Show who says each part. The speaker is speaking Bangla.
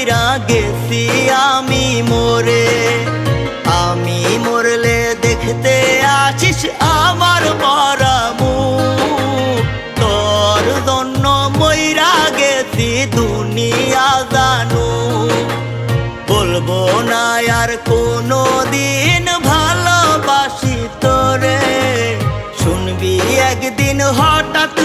Speaker 1: মইরা গেছি আমি মরে। আমি মরলে দেখতে আসিস আমার মরা মুখ, তোর জন্য মইরা গেছি দুনিয়া জানু। বলবো না আর কোনো দিন ভালোবাসি তোরে, শুনবি একদিন হঠাৎ